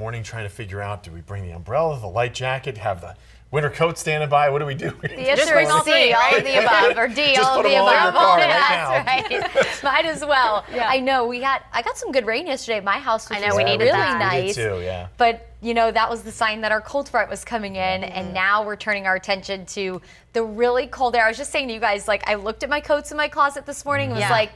morning trying to figure out, do we bring the umbrella, the light jacket, have the winter coat standing by? What do we do? Just bring all three, all of the above, or D, all of the above. That's right. Might as well. Yeah. I know I got some good rain yesterday at my house, which was really nice. We did too, yeah. But you know, that was the sign that our cold front was coming in, and now we're turning our attention to the really cold air. I was just saying to you guys, like, I looked at my coats in my closet this morning and was like,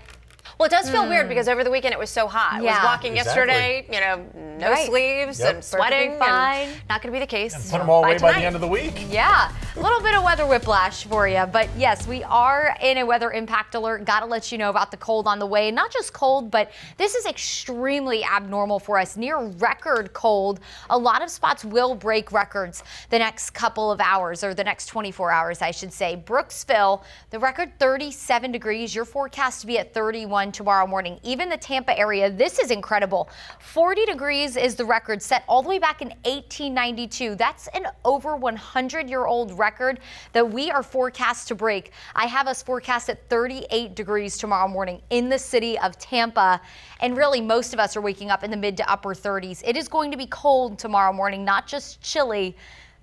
well, it does feel weird because over the weekend it was so hot. I was walking yesterday, you know, no sleeves and sweating. And not going to be the case. And put them all away by the end of the week. Yeah, a little bit of weather whiplash for you. But yes, we are in a weather impact alert. Got to let you know about the cold on the way. Not just cold, but this is extremely abnormal for us. Near record cold. A lot of spots will break records the next couple of hours, or the next 24 hours, I should say. Brooksville, the record 37 degrees. Your forecast to be at 31 tomorrow morning. Even the Tampa area, this is incredible. 40 degrees is the record set all the way back in 1892. That's an over 100-year-old record that we are forecast to break. I have us forecast at 38 degrees tomorrow morning in the city of Tampa. And really, most of us are waking up in the mid to upper 30s. It is going to be cold tomorrow morning, not just chilly.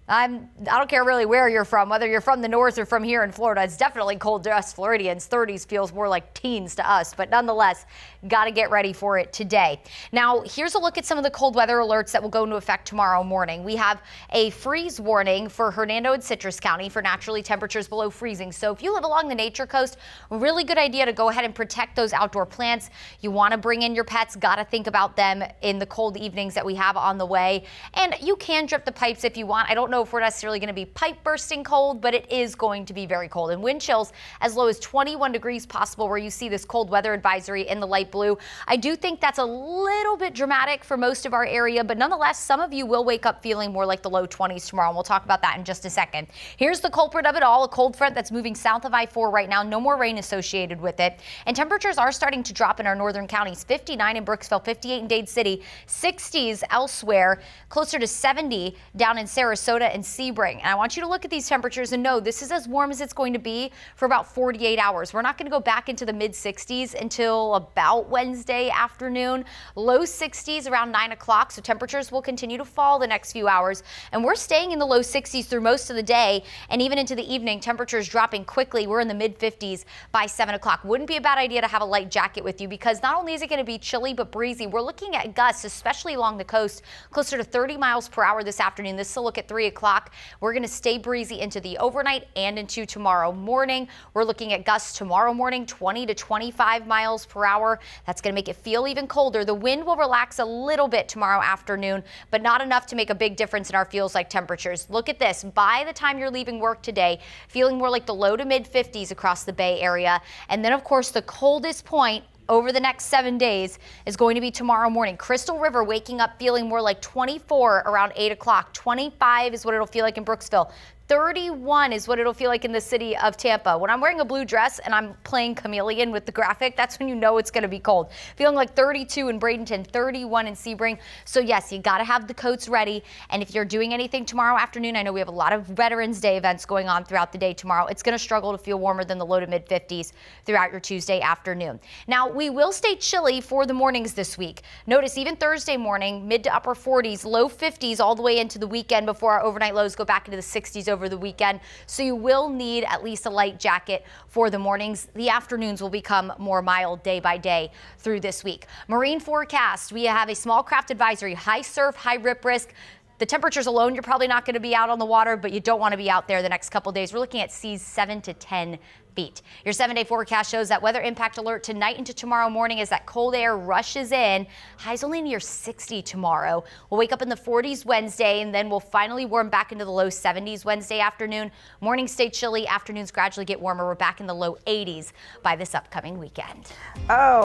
I don't care really where you're from, whether you're from the north or from here in Florida. It's definitely cold to us Floridians. 30s feels more like teens to us, but nonetheless, got to get ready for it today. Now, here's a look at some of the cold weather alerts that will go into effect tomorrow morning. We have a freeze warning for Hernando and Citrus County for naturally temperatures below freezing. So if you live along the nature coast, really good idea to go ahead and protect those outdoor plants. You want to bring in your pets, got to think about them in the cold evenings that we have on the way. And you can drip the pipes if you want. I don't know if we're necessarily going to be pipe bursting cold, but it is going to be very cold. And wind chills as low as 21 degrees possible, where you see this cold weather advisory in the light blue. I do think that's a little bit dramatic for most of our area, but nonetheless, some of you will wake up feeling more like the low 20s tomorrow. And we'll talk about that in just a second. Here's the culprit of it all, a cold front that's moving south of I-4 right now. No more rain associated with it. And temperatures are starting to drop in our northern counties. 59 in Brooksville, 58 in Dade City, 60s elsewhere, closer to 70 down in Sarasota and Sebring. And I want you to look at these temperatures and know this is as warm as it's going to be for about 48 hours. We're not going to go back into the mid 60s until about Wednesday afternoon. Low 60s around 9 o'clock. So temperatures will continue to fall the next few hours. And we're staying in the low 60s through most of the day. And even into the evening, temperatures dropping quickly. We're in the mid 50s by 7 o'clock. Wouldn't be a bad idea to have a light jacket with you, because not only is it going to be chilly but breezy, we're looking at gusts, especially along the coast, closer to 30 miles per hour this afternoon. This is a look at 3 o'clock. We're going to stay breezy into the overnight and into tomorrow morning. We're looking at gusts tomorrow morning, 20 to 25 miles per hour. That's going to make it feel even colder. The wind will relax a little bit tomorrow afternoon, but not enough to make a big difference in our feels like temperatures. Look at this. By the time you're leaving work today, feeling more like the low to mid 50s across the Bay Area. And then, of course, the coldest point over the next 7 days is going to be tomorrow morning. Crystal River waking up feeling more like 24 around 8 o'clock. 25 is what it'll feel like in Brooksville. 31 is what it'll feel like in the city of Tampa. When I'm wearing a blue dress and I'm playing chameleon with the graphic, that's when you know it's going to be cold. Feeling like 32 in Bradenton, 31 in Sebring. So yes, you got to have the coats ready. And if you're doing anything tomorrow afternoon, I know we have a lot of Veterans Day events going on throughout the day tomorrow. It's going to struggle to feel warmer than the low to mid 50s throughout your Tuesday afternoon. Now, we will stay chilly for the mornings this week. Notice even Thursday morning, mid to upper 40s, low 50s all the way into the weekend before our overnight lows go back into the 60s over the weekend. So you will need at least a light jacket for the mornings. The afternoons will become more mild day by day through this week. Marine forecast, we have a small craft advisory, high surf, high rip risk. The temperatures alone, you're probably not going to be out on the water, but you don't want to be out there the next couple days. We're looking at seas 7 to 10 feet. Your 7-day forecast shows that weather impact alert tonight into tomorrow morning as that cold air rushes in. Highs only near 60 tomorrow. We'll wake up in the 40s Wednesday, and then we'll finally warm back into the low 70s Wednesday afternoon. Mornings stay chilly. Afternoons gradually get warmer. We're back in the low 80s by this upcoming weekend. Oh.